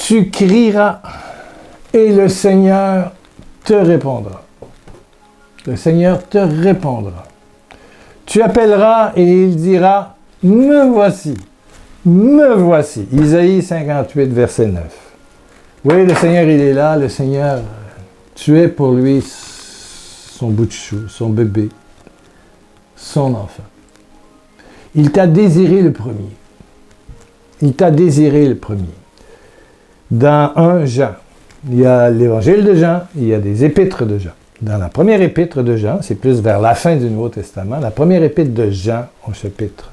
Tu crieras et le Seigneur te répondra. Le Seigneur te répondra. Tu appelleras et il dira, me voici, me voici. Isaïe 58, verset 9. Oui, le Seigneur, il est là. Le Seigneur, tu es pour lui son bout de chou, son bébé, son enfant. Il t'a désiré le premier. Il t'a désiré le premier. Dans 1 Jean, il y a l'évangile de Jean, il y a des épîtres de Jean. Dans la première épître de Jean, c'est plus vers la fin du Nouveau Testament, la première épître de Jean, au chapitre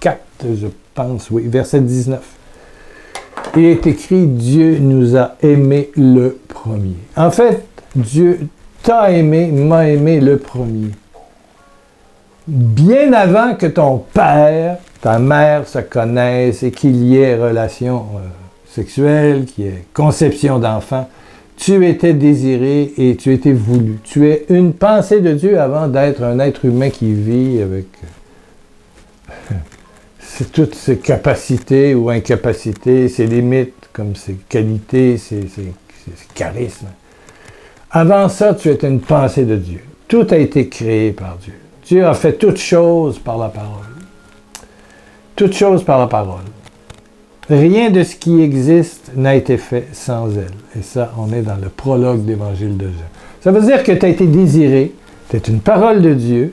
4, je pense, oui, verset 19. Il est écrit, Dieu nous a aimés le premier. En fait, Dieu t'a aimé, m'a aimé le premier. Bien avant que ton père, ta mère se connaissent et qu'il y ait relation sexuelle, qu'il y ait conception d'enfant, tu étais désiré et tu étais voulu. Tu es une pensée de Dieu avant d'être un être humain qui vit avec toutes ses capacités ou incapacités, ses limites, comme ses qualités, ses charismes. Avant ça, tu étais une pensée de Dieu. Tout a été créé par Dieu. Dieu a fait toutes choses par la parole. Toutes choses par la parole. Rien de ce qui existe n'a été fait sans elle. Et ça, on est dans le prologue de l'Évangile de Jean. Ça veut dire que tu as été désiré, tu es une parole de Dieu,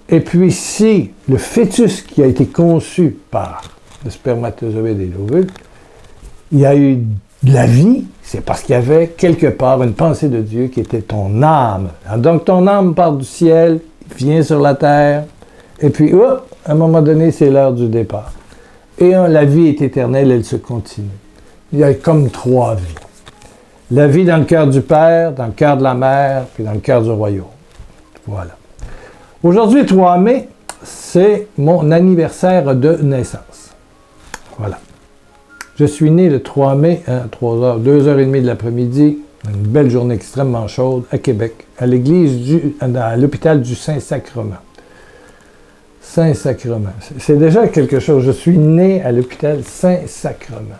et puis si le fœtus qui a été conçu par le spermatozoïde et l'ovule, il y a eu de la vie, c'est parce qu'il y avait quelque part une pensée de Dieu qui était ton âme. Donc ton âme part du ciel, vient sur la terre, et puis, à un moment donné, c'est l'heure du départ. Et la vie est éternelle, elle se continue. Il y a comme 3 vies. La vie dans le cœur du Père, dans le cœur de la Mère, puis dans le cœur du Royaume. Voilà. Aujourd'hui, 3 mai, c'est mon anniversaire de naissance. Voilà. Je suis né le 3 mai, à 2h30 de l'après-midi, une belle journée extrêmement chaude, à Québec, à à l'hôpital du Saint-Sacrement. Saint-Sacrement. C'est déjà quelque chose. Je suis né à l'hôpital Saint-Sacrement.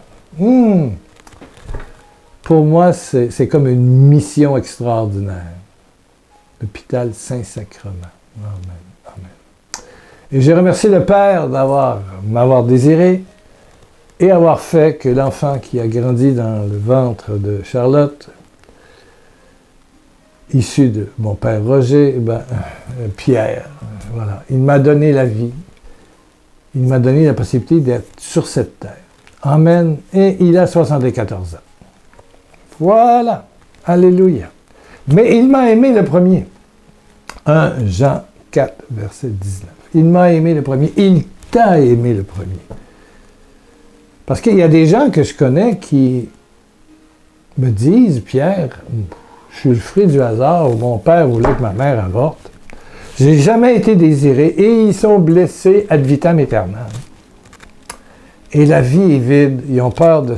Pour moi, c'est comme une mission extraordinaire. L'hôpital Saint-Sacrement. Amen. Amen. Et je remercie le Père m'avoir désiré et avoir fait que l'enfant qui a grandi dans le ventre de Charlotte, issu de mon père Roger, Pierre, voilà. Il m'a donné la vie. Il m'a donné la possibilité d'être sur cette terre. Amen. Et il a 74 ans. Voilà. Alléluia. Mais il m'a aimé le premier. 1 Jean 4, verset 19. Il m'a aimé le premier. Il t'a aimé le premier. Parce qu'il y a des gens que je connais qui me disent, Pierre, je suis le fruit du hasard, ou mon père voulait que ma mère avorte. J'ai jamais été désiré et ils sont blessés ad vitam aeternam. Et la vie est vide. Ils ont peur de...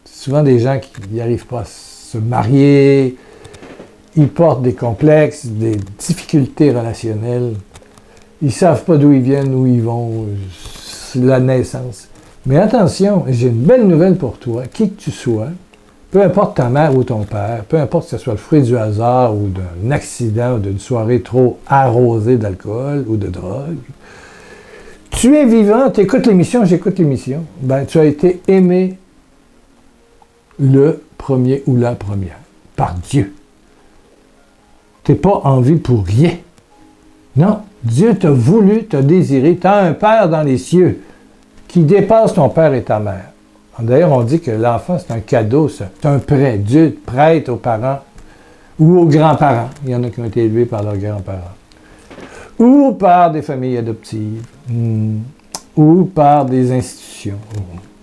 Souvent des gens qui n'y arrivent pas à se marier, ils portent des complexes, des difficultés relationnelles. Ils ne savent pas d'où ils viennent, où ils vont, la naissance. Mais attention, j'ai une belle nouvelle pour toi, qui que tu sois. Peu importe ta mère ou ton père, peu importe que ce soit le fruit du hasard ou d'un accident ou d'une soirée trop arrosée d'alcool ou de drogue, tu es vivant, tu écoutes l'émission, j'écoute l'émission, tu as été aimé le premier ou la première, par Dieu. Tu n'es pas en vie pour rien. Non, Dieu t'a voulu, t'a désiré, tu as un Père dans les cieux qui dépasse ton père et ta mère. D'ailleurs, on dit que l'enfant, c'est un cadeau, c'est un prêt. Dieu prête aux parents ou aux grands-parents. Il y en a qui ont été élevés par leurs grands-parents. Ou par des familles adoptives. Ou par des institutions.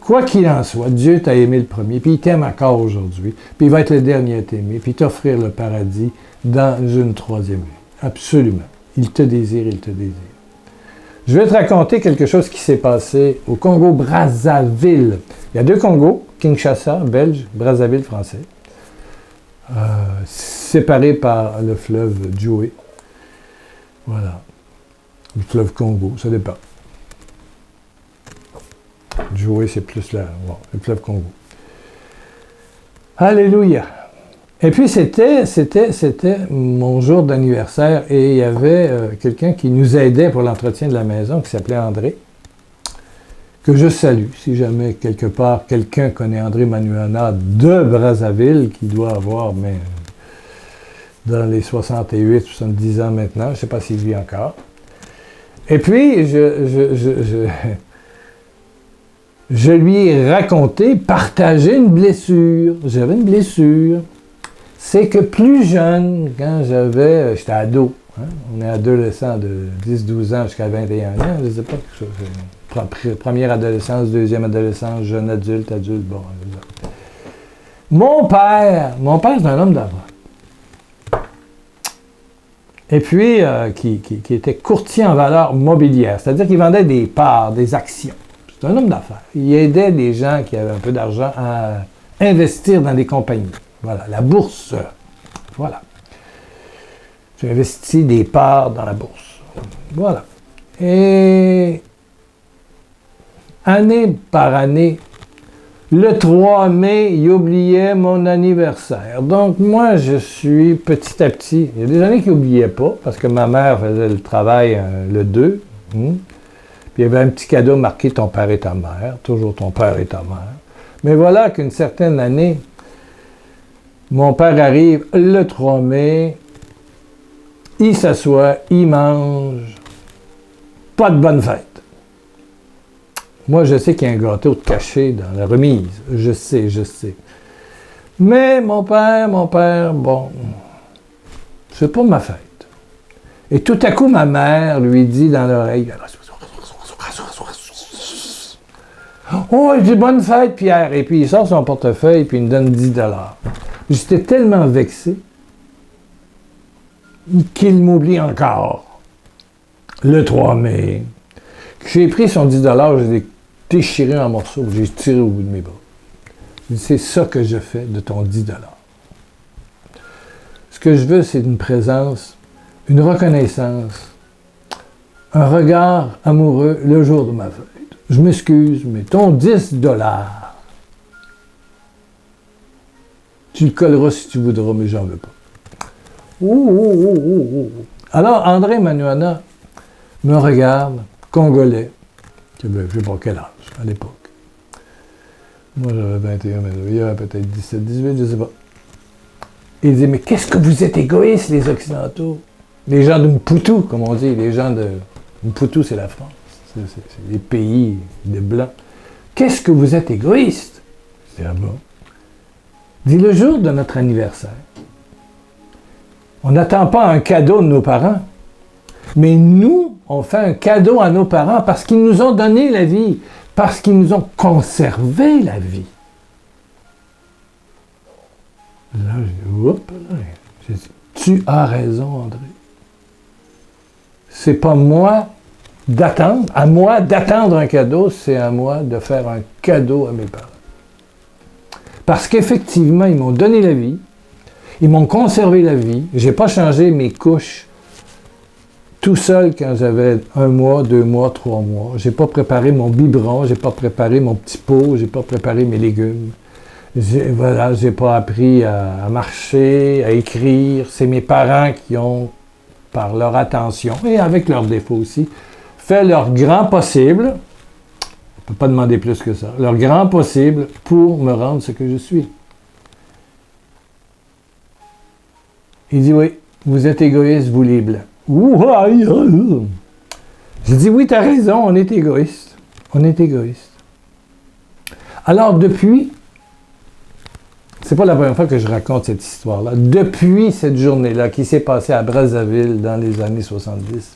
Quoi qu'il en soit, Dieu t'a aimé le premier, puis il t'aime encore aujourd'hui, puis il va être le dernier à t'aimer, puis t'offrir le paradis dans une 3e vie. Absolument. Il te désire, il te désire. Je vais te raconter quelque chose qui s'est passé au Congo-Brazzaville. Il y a 2 Congos, Kinshasa, belge, Brazzaville, français, séparés par le fleuve Djoué. Voilà. Le fleuve Congo, ça dépend. jouer, c'est plus bon, le fleuve Congo. Alléluia! Et puis, c'était mon jour d'anniversaire et il y avait quelqu'un qui nous aidait pour l'entretien de la maison, qui s'appelait André, que je salue. Si jamais, quelque part, quelqu'un connaît André Manuana de Brazzaville, qui doit avoir, mais dans les 68, 70 ans maintenant, je ne sais pas s'il vit encore. Et puis, je lui ai raconté, partagé une blessure. J'avais une blessure. C'est que plus jeune, quand j'étais ado, hein, on est adolescent de 10-12 ans jusqu'à 21 ans, je ne sais pas quelque chose. Première adolescence, deuxième adolescence, jeune adulte, bon. Mon père, c'est un homme d'affaires. Et puis, qui était courtier en valeurs mobilières, c'est-à-dire qu'il vendait des parts, des actions. C'est un homme d'affaires. Il aidait les gens qui avaient un peu d'argent à investir dans des compagnies. Voilà, la bourse. Voilà. J'ai investi des parts dans la bourse. Voilà. Et année par année, le 3 mai, il oubliait mon anniversaire. Donc, moi, je suis petit à petit. Il y a des années qu'il n'oubliait pas, parce que ma mère faisait le travail le 2. Puis, il y avait un petit cadeau marqué « Ton père et ta mère ». Toujours « Ton père et ta mère ». Mais voilà qu'une certaine année, mon père arrive le 3 mai, il s'assoit, il mange, pas de bonne fête. Moi, je sais qu'il y a un gâteau caché dans la remise, je sais. Mais mon père, bon, c'est pas ma fête. Et tout à coup, ma mère lui dit dans l'oreille, « Oh, il dit bonne fête, Pierre. » Et puis il sort son portefeuille, puis il me donne 10 $. J'étais tellement vexé qu'il m'oublie encore. Le 3 mai, j'ai pris son 10 $, je l'ai déchiré en morceaux, j'ai tiré au bout de mes bras. J'ai dit, c'est ça que je fais de ton 10 $. Ce que je veux, c'est une présence, une reconnaissance, un regard amoureux le jour de ma fête. Je m'excuse, mais ton 10 $, tu le colleras si tu voudras, mais j'en veux pas. Alors, André Manuana me regarde, congolais, je ne sais pas quel âge à l'époque. Moi, j'avais 21, mais il y avait peut-être 17, 18, je ne sais pas. Il dit, mais qu'est-ce que vous êtes égoïstes, les Occidentaux? Les gens de Mputu, comme on dit, les gens de... Mputu, c'est la France. C'est les pays des Blancs. Qu'est-ce que vous êtes égoïstes? Je dis, ah bon? Il dit, le jour de notre anniversaire, on n'attend pas un cadeau de nos parents, mais nous, on fait un cadeau à nos parents parce qu'ils nous ont donné la vie, parce qu'ils nous ont conservé la vie. Là, j'ai dit, tu as raison, André. C'est pas moi d'attendre, à moi d'attendre un cadeau, c'est à moi de faire un cadeau à mes parents. Parce qu'effectivement, ils m'ont donné la vie, ils m'ont conservé la vie, j'ai pas changé mes couches tout seul quand j'avais 1 mois, 2 mois, 3 mois. J'ai pas préparé mon biberon, j'ai pas préparé mon petit pot, j'ai pas préparé mes légumes. J'ai pas appris à marcher, à écrire. C'est mes parents qui ont, par leur attention, et avec leurs défauts aussi, fait leur grand possible, on ne peut pas demander plus que ça, leur grand possible pour me rendre ce que je suis. Il dit, oui, vous êtes égoïstes, vous les Blancs. J'ai dit, oui, tu as raison, on est égoïste. On est égoïste. Alors, depuis, c'est pas la première fois que je raconte cette histoire-là, depuis cette journée-là qui s'est passée à Brazzaville dans les années 70,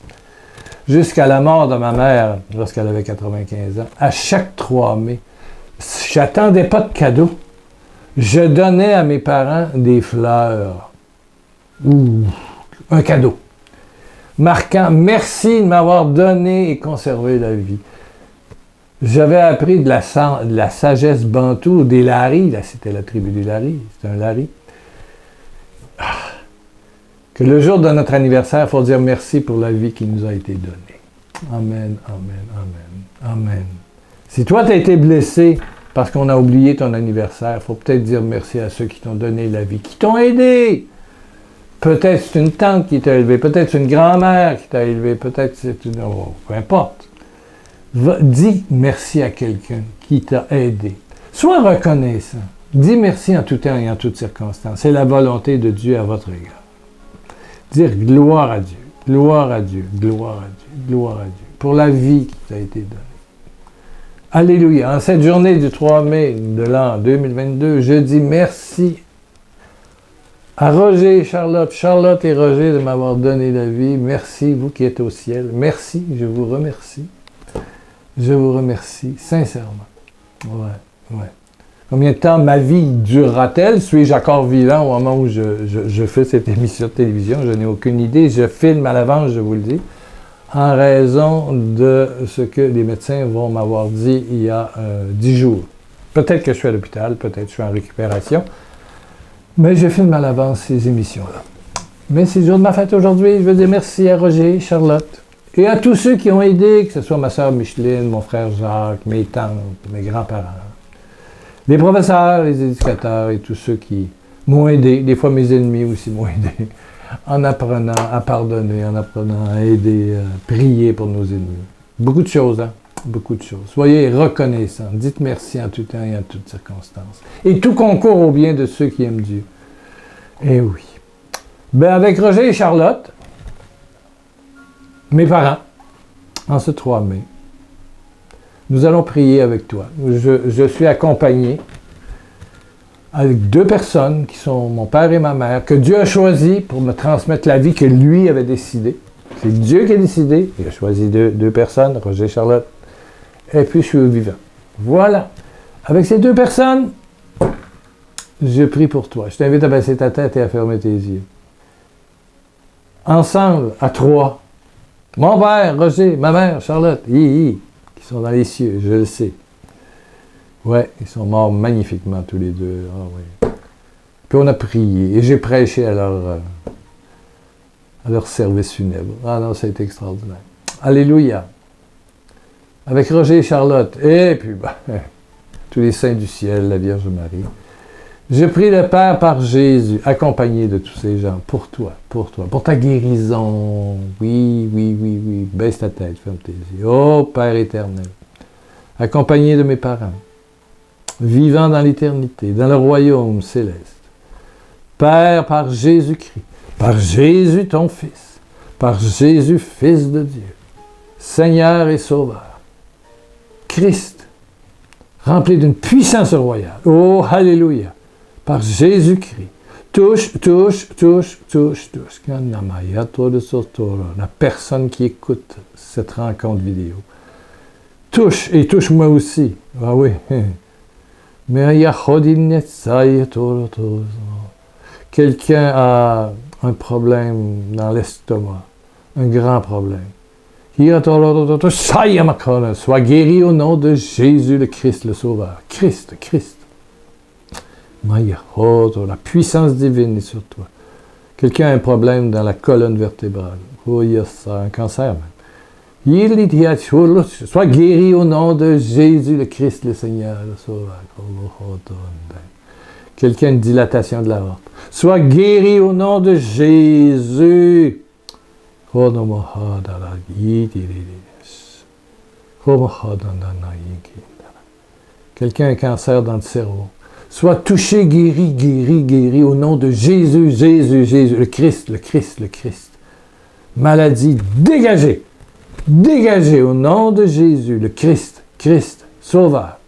jusqu'à la mort de ma mère lorsqu'elle avait 95 ans, à chaque 3 mai, j'attendais pas de cadeaux. Je donnais à mes parents des fleurs. Ou un cadeau. Marquant, merci de m'avoir donné et conservé la vie. J'avais appris de la sagesse bantoue des Laris, là c'était la tribu des Laris, c'est un Lari. Que le jour de notre anniversaire, il faut dire merci pour la vie qui nous a été donnée. Amen, amen, amen, amen. Si toi, tu as été blessé parce qu'on a oublié ton anniversaire, il faut peut-être dire merci à ceux qui t'ont donné la vie, qui t'ont aidé. Peut-être c'est une tante qui t'a élevé, peut-être c'est une grand-mère qui t'a élevé, peut-être c'est une... Oh, peu importe. Dis merci à quelqu'un qui t'a aidé. Sois reconnaissant. Dis merci en tout temps et en toutes circonstances. C'est la volonté de Dieu à votre égard. Dire gloire à Dieu, gloire à Dieu, gloire à Dieu, gloire à Dieu, pour la vie qui t'a été donnée. Alléluia. En cette journée du 3 mai de l'an 2022, je dis merci à Roger et Charlotte, Charlotte et Roger de m'avoir donné la vie. Merci, vous qui êtes au ciel. Merci, je vous remercie. Je vous remercie, sincèrement. Ouais. Combien de temps ma vie durera-t-elle? Suis-je encore vivant au moment où je fais cette émission de télévision? Je n'ai aucune idée. Je filme à l'avance, je vous le dis, en raison de ce que les médecins vont m'avoir dit il y a 10 jours. Peut-être que je suis à l'hôpital, peut-être que je suis en récupération, mais je filme à l'avance ces émissions-là. Mais c'est le jour de ma fête aujourd'hui. Je veux dire merci à Roger, Charlotte, et à tous ceux qui ont aidé, que ce soit ma sœur Micheline, mon frère Jacques, mes tantes, mes grands-parents, les professeurs, les éducateurs et tous ceux qui m'ont aidé. Des fois, mes ennemis aussi m'ont aidé, en apprenant à pardonner, en apprenant à aider, à prier pour nos ennemis. Beaucoup de choses, hein? Beaucoup de choses. Soyez reconnaissants. Dites merci en tout temps et en toutes circonstances. Et tout concourt au bien de ceux qui aiment Dieu. Eh oui. Ben, avec Roger et Charlotte, mes parents, en ce 3 mai, nous allons prier avec toi. Je suis accompagné avec 2 personnes qui sont mon père et ma mère, que Dieu a choisi pour me transmettre la vie que lui avait décidé. C'est Dieu qui a décidé. Il a choisi deux personnes, Roger et Charlotte. Et puis je suis vivant. Voilà. Avec ces 2 personnes, je prie pour toi. Je t'invite à baisser ta tête et à fermer tes yeux. Ensemble, à 3. Mon père, Roger, ma mère, Charlotte, qui sont dans les cieux, je le sais. Ouais, ils sont morts magnifiquement tous les 2. Ah oui. Puis on a prié et j'ai prêché à leur service funèbre. Ah non, ça a été extraordinaire. Alléluia. Avec Roger et Charlotte, et puis tous les saints du ciel, la Vierge Marie. Je prie le Père par Jésus, accompagné de tous ces gens, pour toi, pour ta guérison. Oui. Baisse ta tête, ferme tes yeux. Oh Père éternel, accompagné de mes parents, vivant dans l'éternité, dans le royaume céleste. Père, par Jésus-Christ, par Jésus ton Fils, par Jésus, Fils de Dieu, Seigneur et Sauveur, Christ, rempli d'une puissance royale. Oh, alléluia. Par Jésus-Christ. Touche. La personne qui écoute cette rencontre vidéo. Touche, et touche-moi aussi. Ah oui. Quelqu'un a un problème dans l'estomac. Un grand problème. Sois guéri au nom de Jésus le Christ, le Sauveur. Christ. La puissance divine est sur toi. Quelqu'un a un problème dans la colonne vertébrale. Oh, il y a ça, un cancer même. Sois guéri au nom de Jésus le Christ, le Seigneur, le Sauveur. Quelqu'un a une dilatation de l'aorte. Sois guéri au nom de Jésus. Quelqu'un a un cancer dans le cerveau. Sois touché, guéri au nom de Jésus, le Christ. Maladie, dégagée au nom de Jésus, le Christ, Sauveur,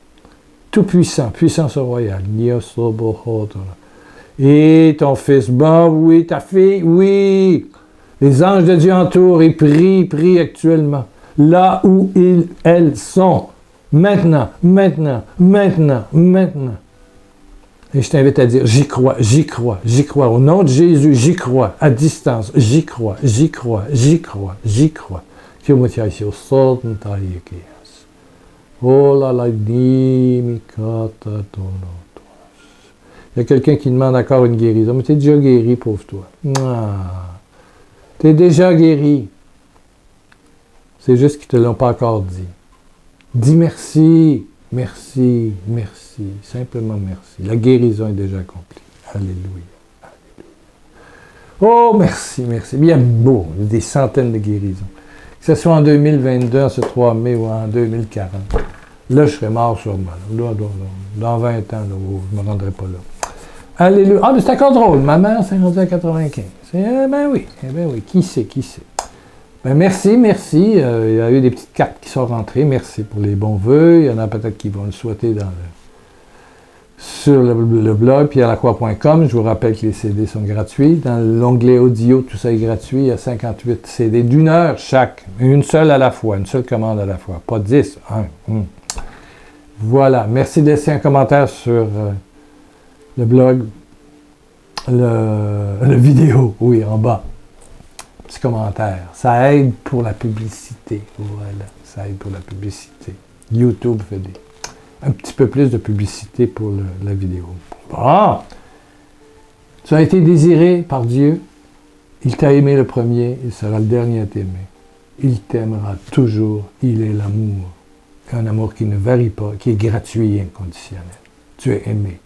tout-puissant, puissance royale. Et ton fils, oui, ta fille, oui. Les anges de Dieu entourent et prient actuellement, là où elles sont, maintenant. Et je t'invite à dire, j'y crois. Au nom de Jésus, j'y crois. À distance, j'y crois. Il y a quelqu'un qui demande encore une guérison. Mais t'es déjà guéri, pauvre toi. T'es déjà guéri. C'est juste qu'ils ne te l'ont pas encore dit. Dis merci, merci, merci, simplement merci. La guérison est déjà accomplie. Alléluia. Oh, merci, merci. Bien beau, des centaines de guérisons. Que ce soit en 2022, en ce 3 mai ou en 2040. Là, je serais mort sûrement. Là, dans 20 ans, là, je ne me rendrai pas là. Alléluia. Ah, mais c'est encore drôle. Ma mère s'est rendue à 95. Ben oui, qui sait. Ben merci. Il y a eu des petites cartes qui sont rentrées. Merci pour les bons vœux. Il y en a peut-être qui vont le souhaiter sur le blog pierrelacroix.com. Je vous rappelle que les CD sont gratuits. Dans l'onglet audio, tout ça est gratuit. Il y a 58 CD d'1 heure chaque. Une seule à la fois, une seule commande à la fois. Pas 10. Voilà. Merci de laisser un commentaire sur le blog, le vidéo, oui, en bas. Petit commentaire. Ça aide pour la publicité. Voilà. Ça aide pour la publicité. YouTube fait un petit peu plus de publicité pour la vidéo. Bon! Tu as été désiré par Dieu. Il t'a aimé le premier, il sera le dernier à t'aimer. Il t'aimera toujours. Il est l'amour. Un amour qui ne varie pas, qui est gratuit et inconditionnel. Tu es aimé.